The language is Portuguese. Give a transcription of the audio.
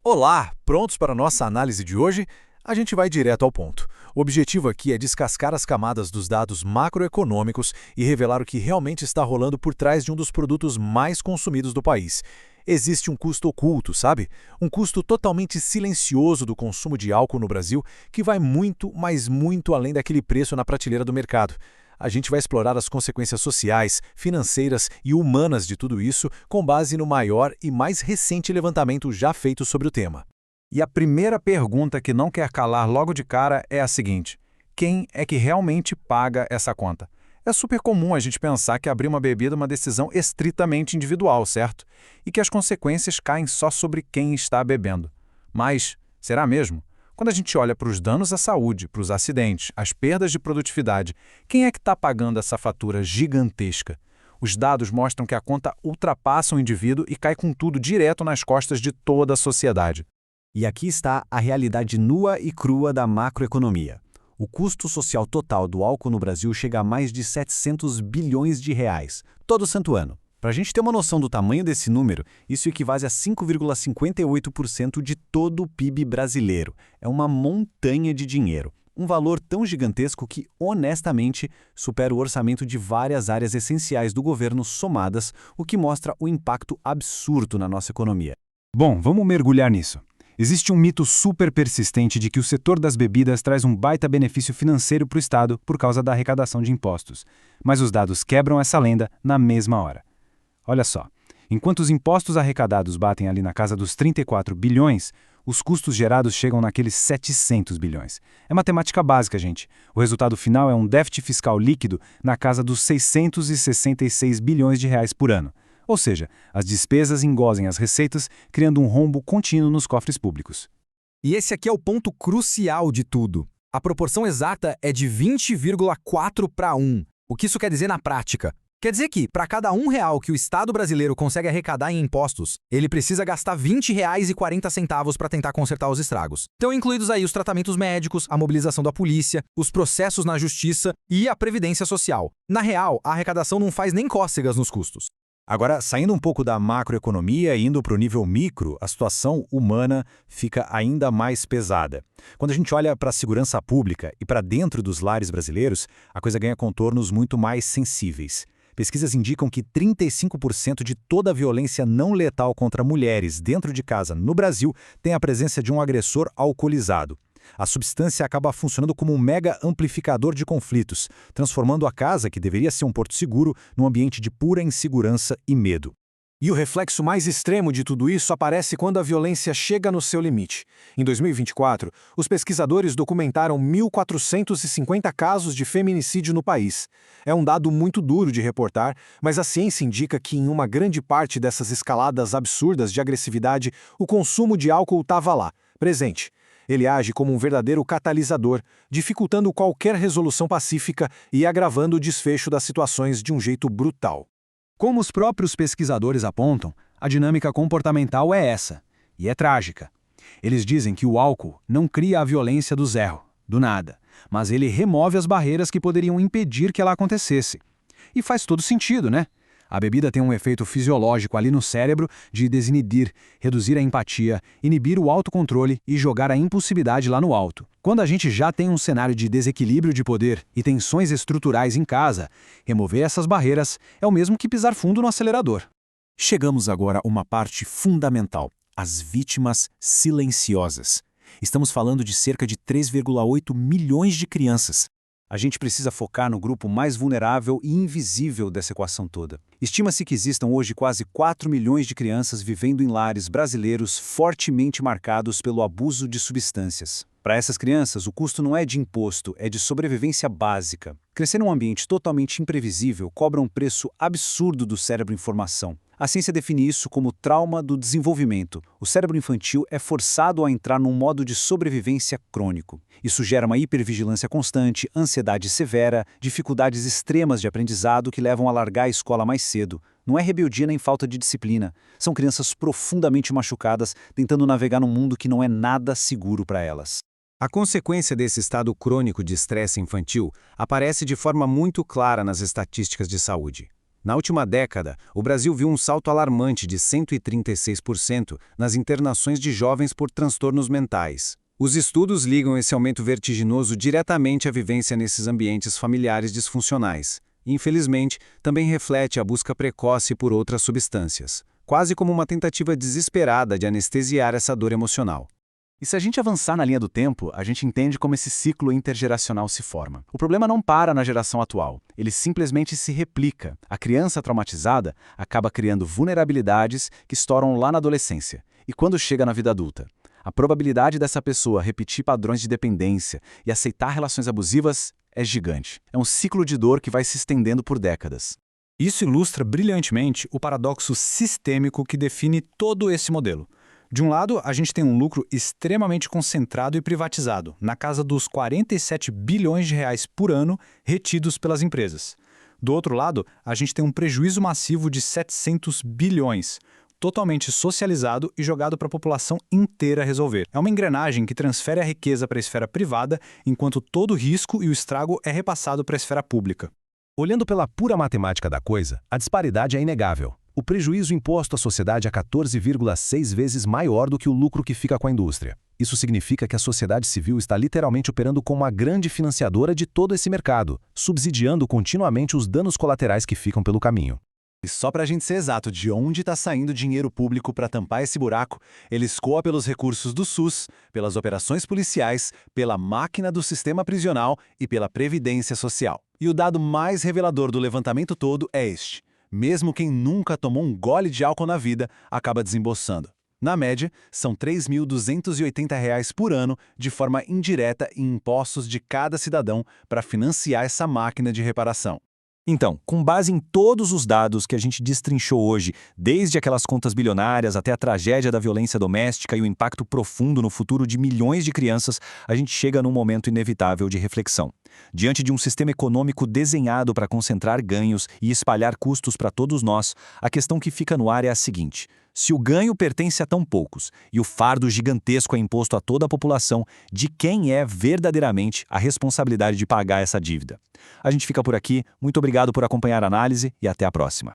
Olá, prontos para a nossa análise de hoje? A gente vai direto ao ponto. O objetivo aqui é descascar as camadas dos dados macroeconômicos e revelar o que realmente está rolando por trás de um dos produtos mais consumidos do país. Existe um custo oculto, sabe? Um custo totalmente silencioso do consumo de álcool no Brasil que vai muito, mas muito além daquele preço na prateleira do mercado. A gente vai explorar as consequências sociais, financeiras e humanas de tudo isso com base no maior e mais recente levantamento já feito sobre o tema. E a primeira pergunta que não quer calar logo de cara é a seguinte: quem é que realmente paga essa conta? É super comum a gente pensar que abrir uma bebida é uma decisão estritamente individual, certo? E que as consequências caem só sobre quem está bebendo. Mas, será mesmo? Quando a gente olha para os danos à saúde, para os acidentes, as perdas de produtividade, quem é que está pagando essa fatura gigantesca? Os dados mostram que a conta ultrapassa o indivíduo e cai com tudo direto nas costas de toda a sociedade. E aqui está a realidade nua e crua da macroeconomia. O custo social total do álcool no Brasil chega a mais de 700 bilhões de reais, todo santo ano. Para a gente ter uma noção do tamanho desse número, isso equivale a 5,58% de todo o PIB brasileiro. É uma montanha de dinheiro. Um valor tão gigantesco que, honestamente, supera o orçamento de várias áreas essenciais do governo somadas, o que mostra o impacto absurdo na nossa economia. Bom, vamos mergulhar nisso. Existe um mito super persistente de que o setor das bebidas traz um baita benefício financeiro para o Estado por causa da arrecadação de impostos. Mas os dados quebram essa lenda na mesma hora. Olha só, enquanto os impostos arrecadados batem ali na casa dos 34 bilhões, os custos gerados chegam naqueles 700 bilhões. É matemática básica, gente. O resultado final é um déficit fiscal líquido na casa dos 666 bilhões de reais por ano. Ou seja, as despesas engolem as receitas, criando um rombo contínuo nos cofres públicos. E esse aqui é o ponto crucial de tudo. A proporção exata é de 20,4 para 1. O que isso quer dizer na prática? Quer dizer que, para cada R$1 que o Estado brasileiro consegue arrecadar em impostos, ele precisa gastar R$20,40 para tentar consertar os estragos. Estão incluídos aí os tratamentos médicos, a mobilização da polícia, os processos na justiça e a previdência social. Na real, a arrecadação não faz nem cócegas nos custos. Agora, saindo um pouco da macroeconomia e indo para o nível micro, a situação humana fica ainda mais pesada. Quando a gente olha para a segurança pública e para dentro dos lares brasileiros, a coisa ganha contornos muito mais sensíveis. Pesquisas indicam que 35% de toda a violência não letal contra mulheres dentro de casa no Brasil tem a presença de um agressor alcoolizado. A substância acaba funcionando como um mega amplificador de conflitos, transformando a casa, que deveria ser um porto seguro, num ambiente de pura insegurança e medo. E o reflexo mais extremo de tudo isso aparece quando a violência chega no seu limite. Em 2024, os pesquisadores documentaram 1.450 casos de feminicídio no país. É um dado muito duro de reportar, mas a ciência indica que em uma grande parte dessas escaladas absurdas de agressividade, o consumo de álcool estava lá, presente. Ele age como um verdadeiro catalisador, dificultando qualquer resolução pacífica e agravando o desfecho das situações de um jeito brutal. Como os próprios pesquisadores apontam, a dinâmica comportamental é essa, e é trágica. Eles dizem que o álcool não cria a violência do zero, do nada, mas ele remove as barreiras que poderiam impedir que ela acontecesse. E faz todo sentido, né? A bebida tem um efeito fisiológico ali no cérebro de desinibir, reduzir a empatia, inibir o autocontrole e jogar a impulsividade lá no alto. Quando a gente já tem um cenário de desequilíbrio de poder e tensões estruturais em casa, remover essas barreiras é o mesmo que pisar fundo no acelerador. Chegamos agora a uma parte fundamental: as vítimas silenciosas. Estamos falando de cerca de 3,8 milhões de crianças. A gente precisa focar no grupo mais vulnerável e invisível dessa equação toda. Estima-se que existam hoje quase 4 milhões de crianças vivendo em lares brasileiros fortemente marcados pelo abuso de substâncias. Para essas crianças, o custo não é de imposto, é de sobrevivência básica. Crescer num ambiente totalmente imprevisível cobra um preço absurdo do cérebro em formação. A ciência define isso como trauma do desenvolvimento. O cérebro infantil é forçado a entrar num modo de sobrevivência crônico. Isso gera uma hipervigilância constante, ansiedade severa, dificuldades extremas de aprendizado que levam a largar a escola mais cedo. Não é rebeldia nem falta de disciplina. São crianças profundamente machucadas, tentando navegar num mundo que não é nada seguro para elas. A consequência desse estado crônico de estresse infantil aparece de forma muito clara nas estatísticas de saúde. Na última década, o Brasil viu um salto alarmante de 136% nas internações de jovens por transtornos mentais. Os estudos ligam esse aumento vertiginoso diretamente à vivência nesses ambientes familiares disfuncionais. Infelizmente, também reflete a busca precoce por outras substâncias, quase como uma tentativa desesperada de anestesiar essa dor emocional. E se a gente avançar na linha do tempo, a gente entende como esse ciclo intergeracional se forma. O problema não para na geração atual, ele simplesmente se replica. A criança traumatizada acaba criando vulnerabilidades que estouram lá na adolescência, e quando chega na vida adulta. A probabilidade dessa pessoa repetir padrões de dependência e aceitar relações abusivas é gigante. É um ciclo de dor que vai se estendendo por décadas. Isso ilustra brilhantemente o paradoxo sistêmico que define todo esse modelo. De um lado, a gente tem um lucro extremamente concentrado e privatizado, na casa dos 47 bilhões de reais por ano retidos pelas empresas. Do outro lado, a gente tem um prejuízo massivo de 700 bilhões, totalmente socializado e jogado para a população inteira resolver. É uma engrenagem que transfere a riqueza para a esfera privada, enquanto todo o risco e o estrago é repassado para a esfera pública. Olhando pela pura matemática da coisa, a disparidade é inegável. O prejuízo imposto à sociedade é 14,6 vezes maior do que o lucro que fica com a indústria. Isso significa que a sociedade civil está literalmente operando como uma grande financiadora de todo esse mercado, subsidiando continuamente os danos colaterais que ficam pelo caminho. E só para a gente ser exato de onde está saindo dinheiro público para tampar esse buraco, ele escoa pelos recursos do SUS, pelas operações policiais, pela máquina do sistema prisional e pela Previdência Social. E o dado mais revelador do levantamento todo é este. Mesmo quem nunca tomou um gole de álcool na vida, acaba desembolsando. Na média, são R$ 3.280 por ano, de forma indireta em impostos de cada cidadão para financiar essa máquina de reparação. Então, com base em todos os dados que a gente destrinchou hoje, desde aquelas contas bilionárias até a tragédia da violência doméstica e o impacto profundo no futuro de milhões de crianças, a gente chega num momento inevitável de reflexão. Diante de um sistema econômico desenhado para concentrar ganhos e espalhar custos para todos nós, a questão que fica no ar é a seguinte: se o ganho pertence a tão poucos e o fardo gigantesco é imposto a toda a população, de quem é verdadeiramente a responsabilidade de pagar essa dívida? A gente fica por aqui, muito obrigado por acompanhar a análise e até a próxima.